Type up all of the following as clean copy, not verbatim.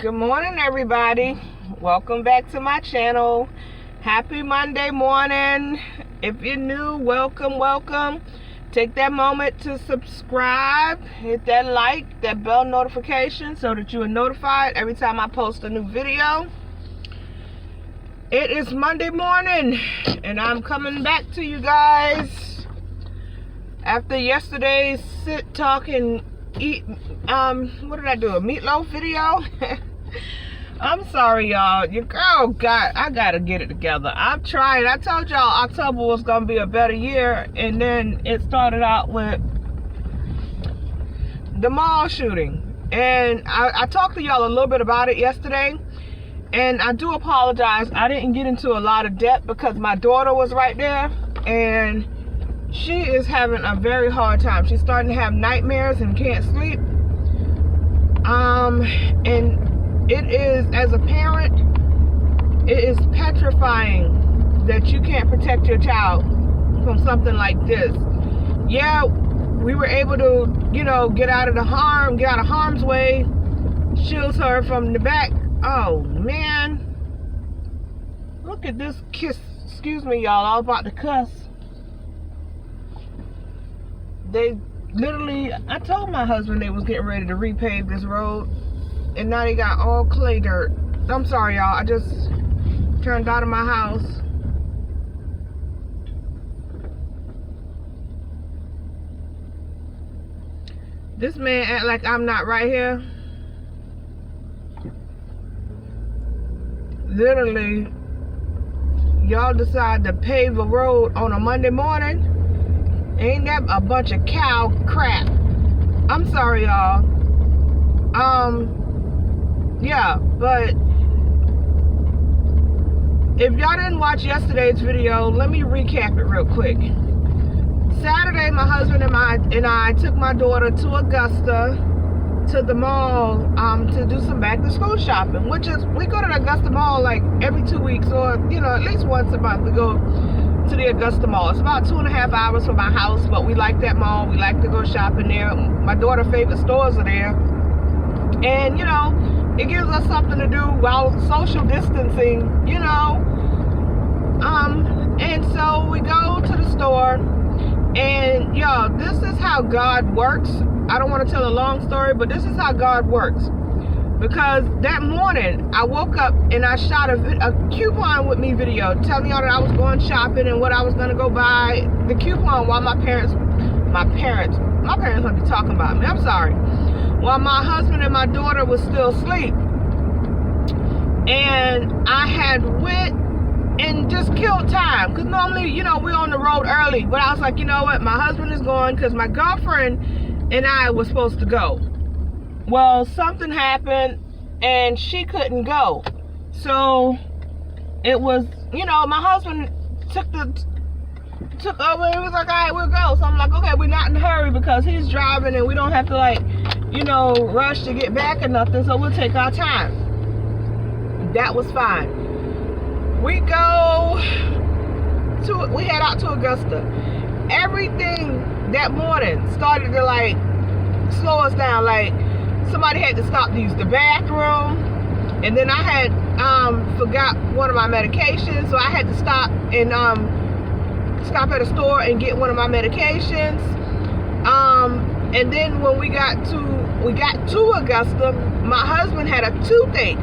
Good morning, everybody. Welcome back to my channel. Happy Monday morning. If you're new, welcome. Take that moment to subscribe, hit that like, that bell notification so that you are notified every time I post a new video. It is Monday morning and I'm coming back to you guys after yesterday's sit, talk, and eat, what did I do, a meatloaf video? I'm sorry, y'all. Your girl I gotta get it together. I'm trying. I told y'all October was gonna be a better year, and then it started out with the mall shooting. And I talked to y'all a little bit about it yesterday, and I do apologize. I didn't get into a lot of depth because my daughter was right there, and she is having a very hard time. She's starting to have nightmares and can't sleep. And it is, as a parent, it is petrifying that you can't protect your child from something like this. Yeah, we were able to, get out of harm's way, shields her from the back. Oh man, look at this kiss. Excuse me, y'all, I was about to cuss. They literally, I told my husband they was getting ready to repave this road, and now they got all clay dirt. I'm sorry, y'all. I just turned out of my house. This man act like I'm not right here. Literally, y'all decide to pave a road on a Monday morning. Ain't that a bunch of cow crap? I'm sorry, y'all. Yeah, but if y'all didn't watch yesterday's video, let me recap it real quick. Saturday, my husband and I took my daughter to Augusta, to the mall, to do some back to school shopping, which is, we go to the Augusta Mall like every 2 weeks, or at least once a month we go to the Augusta Mall. It's about 2.5 hours from my house, but we like that mall. We like to go shopping there. My daughter's favorite stores are there. And, it gives us something to do while social distancing, And so we go to the store, and, y'all, this is how God works. I don't want to tell a long story, but this is how God works. Because that morning, I woke up and I shot a coupon with me video telling y'all that I was going shopping and what I was going to go buy. The coupon while my parents don't be talking about me. I'm sorry. While my husband and my daughter was still asleep. And I had went and just killed time. Because normally, we're on the road early. But I was like, you know what? My husband is going because my girlfriend and I were supposed to go. Well, something happened and she couldn't go. So it was, my husband took over and he was like, all right, we'll go. So I'm like, okay, we're not in a hurry because he's driving and we don't have to rush to get back or nothing. So we'll take our time. That was fine. We head out to Augusta. Everything that morning started to slow us down. Somebody had to stop to use the bathroom, and then I had forgot one of my medications, so I had to stop at a store and get one of my medications. And then when we got to Augusta, my husband had a toothache,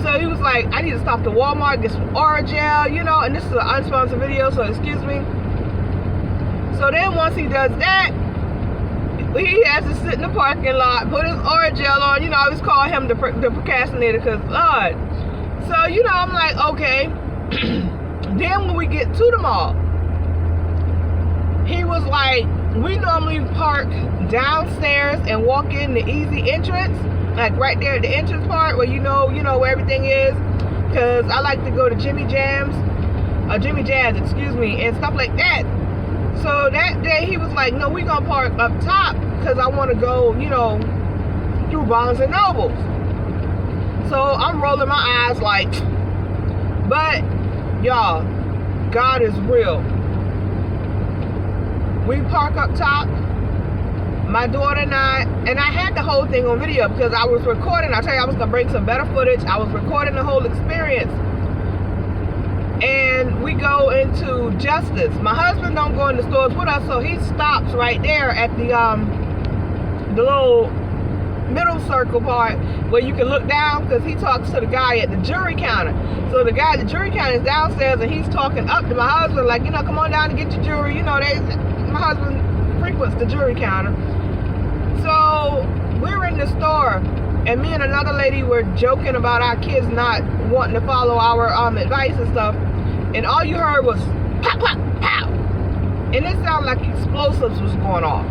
so he was like, I need to stop to Walmart, get some Orajel, and this is an unsponsored video, so excuse me. So then once he does that, he has to sit in the parking lot, put his Orajel on. I always call him the procrastinator because, Lord. So, I'm like, okay. Then when we get to the mall, he was like, we normally park downstairs and walk in the easy entrance, like right there at the entrance part where you know where everything is. Because I like to go to Jimmy Jazz, and stuff like that. So that day he was like, no, we gonna park up top because I want to go, through Barnes and Nobles. So I'm rolling my eyes but y'all, God is real. We park up top. my daughter and I had the whole thing on video because I was recording. I tell you, I was gonna bring some better footage. I was recording the whole experience. And we go into Justice. My husband don't go in the stores with us, so he stops right there at the little middle circle part where you can look down, because he talks to the guy at the jury counter. So the guy at the jury counter is downstairs and he's talking up to my husband like, you know, come on down and get your jury. You know, my husband frequents the jury counter. So we're in the store, and me and another lady were joking about our kids not wanting to follow our advice and stuff, and all you heard was pop, pop, pow, and it sounded like explosives was going off.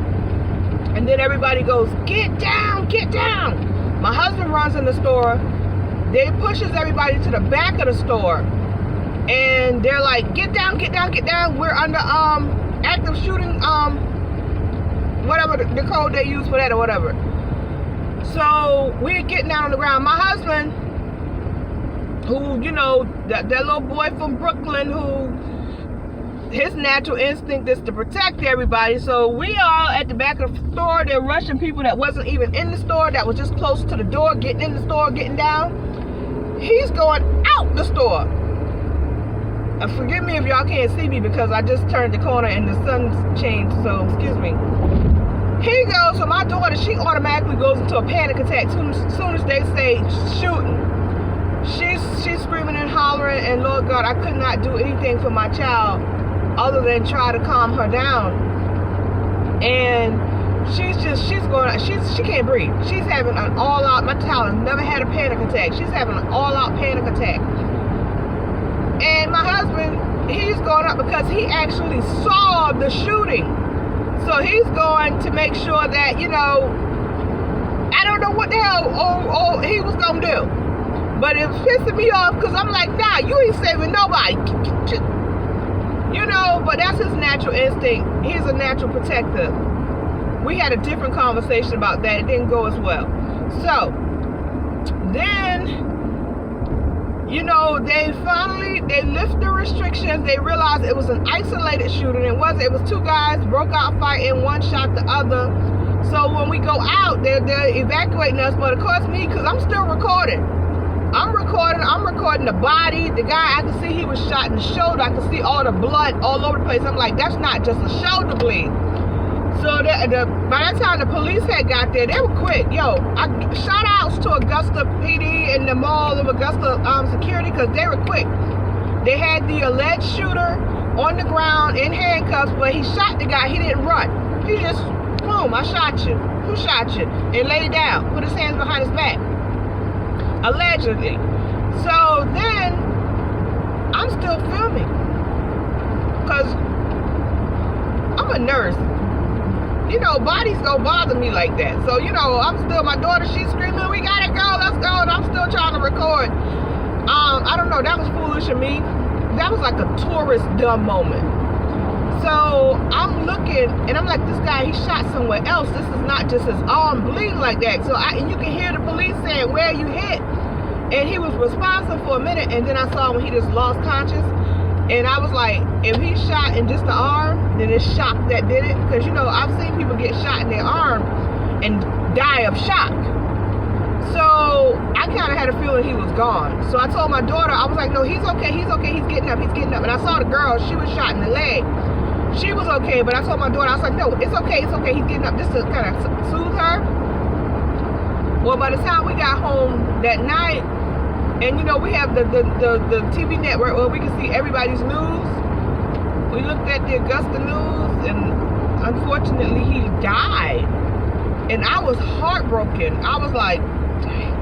And then everybody goes, get down, get down. My husband runs in the store. They pushes everybody to the back of the store, and they're like, get down, get down, get down. We're under active shooting, whatever the code they use for that or whatever. So we're getting down on the ground. My husband, who, you know, that little boy from Brooklyn, who his natural instinct is to protect everybody. So we all at the back of the store. They're rushing people that wasn't even in the store, that was just close to the door, getting in the store, getting down. He's going out the store. And forgive me if y'all can't see me because I just turned the corner and the sun's changed, so excuse me. He goes, so my daughter, she automatically goes into a panic attack soon as they say shooting. She's screaming and hollering, and Lord God, I could not do anything for my child other than try to calm her down. And she can't breathe. She's having an all-out, my child has never had a panic attack. She's having an all-out panic attack. And my husband, he's going up because he actually saw the shooting. So he's going to make sure that, you know, I don't know what the hell he was going to do. But it's pissing me off because I'm like, nah, you ain't saving nobody. You know, but that's his natural instinct. He's a natural protector. We had a different conversation about that. It didn't go as well. So then, you know, they lift the restrictions. They realized it was an isolated shooting. It was two guys broke out fighting. One shot the other. So when we go out, they're evacuating us. But of course, me, because I'm still recording. I'm recording the body. The guy, I could see he was shot in the shoulder. I could see all the blood all over the place. I'm like, that's not just a shoulder bleed. So by that time the police had got there, they were quick. Yo, shout outs to Augusta PD and the Mall of Augusta security, because they were quick. They had the alleged shooter on the ground in handcuffs, but he shot the guy. He didn't run. He just, boom, I shot you. Who shot you? And laid down, put his hands behind his back. Allegedly. So then I'm still filming because I'm a nurse. You know, bodies don't bother me like that. So, you know, my daughter, she's screaming, we gotta go, let's go. And I'm still trying to record. I don't know, that was foolish of me. That was like a tourist dumb moment. So I'm looking and I'm like, this guy, he shot somewhere else. This is not just his arm bleeding like that. So and you can hear the police saying, where you hit? And he was responsive for a minute, and then I saw when he just lost conscious. And I was like, if he shot in just the arm, then it's shock that did it. Because, you know, I've seen people get shot in their arm and die of shock. So I kind of had a feeling he was gone. So I told my daughter, I was like, no, he's okay, he's getting up, And I saw the girl, she was shot in the leg. She was okay, but I told my daughter, I was like, no, it's okay, he's getting up, just to kind of soothe her. Well, by the time we got home that night, and you know, we have the TV network where we can see everybody's news. We looked at the Augusta news, and unfortunately he died. And I was heartbroken. I was like, dang.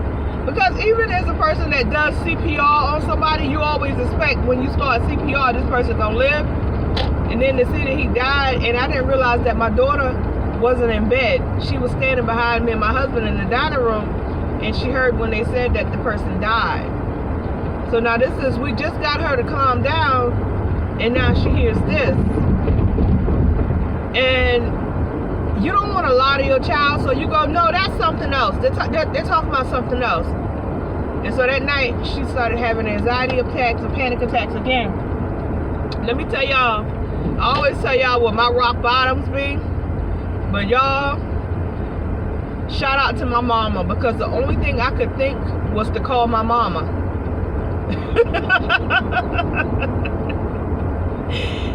Because even as a person that does CPR on somebody, you always expect when you start CPR, this person's gonna live. And then to see that he died, and I didn't realize that my daughter wasn't in bed. She was standing behind me and my husband in the dining room, and she heard when they said that the person died. So now we just got her to calm down, and now she hears this. And you don't want to lie to your child, so you go, no, that's something else. They're talking about something else. And so that night, she started having anxiety attacks and panic attacks again. Let me tell y'all, I always tell y'all what my rock bottoms be. But y'all, shout out to my mama, because the only thing I could think was to call my mama.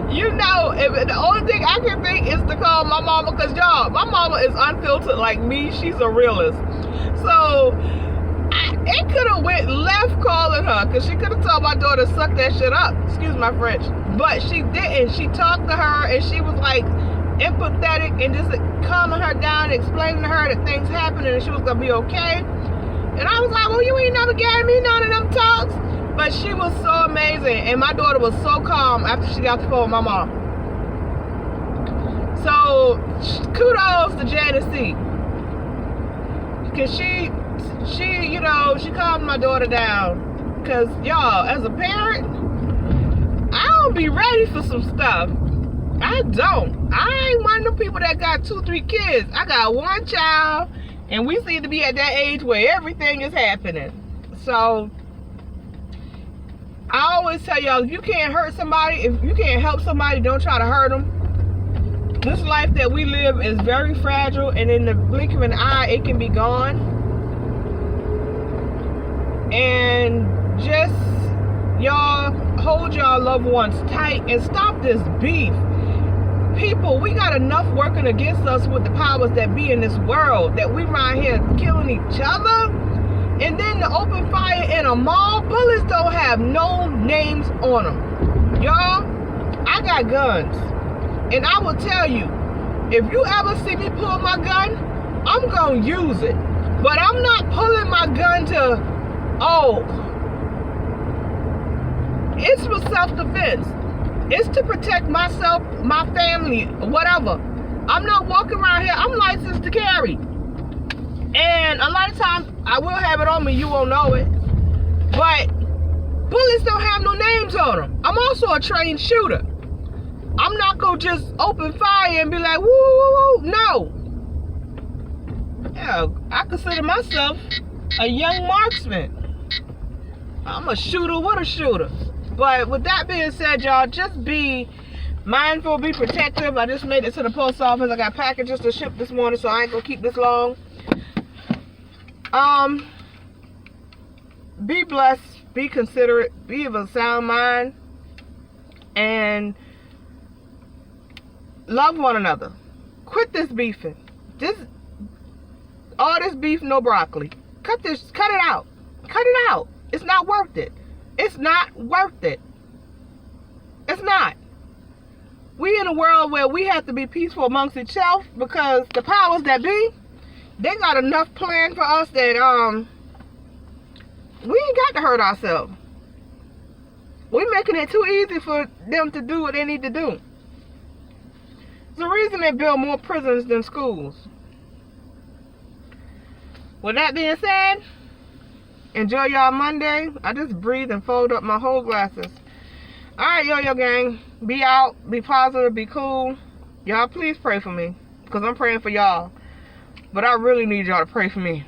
You know, if the only thing I can think is to call my mama, because y'all, my mama is unfiltered like me. She's a realist. So it could have went left calling her, because she could have told my daughter to suck that shit up. Excuse my French. But she didn't. She talked to her, and she was like empathetic and just calming her down, explaining to her that things happened and she was gonna be okay. And I was like, well, you ain't never gave me none of them talks. But she was so amazing, and my daughter was so calm after she got the phone with my mom. So kudos to Janice C, because she you know, she calmed my daughter down. Because y'all, as a parent, I don't be ready for some stuff. I don't. I ain't one of them people that got 2-3 kids. I got one child, and we seem to be at that age where everything is happening. So I always tell y'all, if you can't hurt somebody, if you can't help somebody, don't try to hurt them. This life that we live is very fragile, and in the blink of an eye, it can be gone. And just, y'all, hold y'all loved ones tight and stop this beef. People, we got enough working against us with the powers that be in this world, that we right here killing each other. And then the open fire in a mall, bullets don't have no names on them. Y'all, I got guns. And I will tell you, if you ever see me pull my gun, I'm going to use it. But I'm not pulling my gun to, oh, it's for self-defense. It's to protect myself, my family, whatever. I'm not walking around here. I'm licensed to carry. And a lot of times, I will have it on me. You won't know it. But bullets don't have no names on them. I'm also a trained shooter. I'm not going to just open fire and be like, woo, woo, woo. No. Yeah, I consider myself a young marksman. I'm a shooter with a shooter. But with that being said, y'all, just be mindful, be protective. I just made it to the post office. I got packages to ship this morning, so I ain't gonna keep this long. Be blessed, be considerate, be of a sound mind, and love one another. Quit this beefing. All this beef, no broccoli. Cut it out. Cut it out. It's not worth it. It's not worth it. It's not. We in a world where we have to be peaceful amongst each other, because the powers that be, they got enough planned for us that we ain't got to hurt ourselves. We're making it too easy for them to do what they need to do. There's a reason they build more prisons than schools. With that being said, enjoy y'all Monday. I just breathe and fold up my whole glasses. Alright, yo gang. Be out, be positive, be cool. Y'all please pray for me, because I'm praying for y'all. But I really need y'all to pray for me.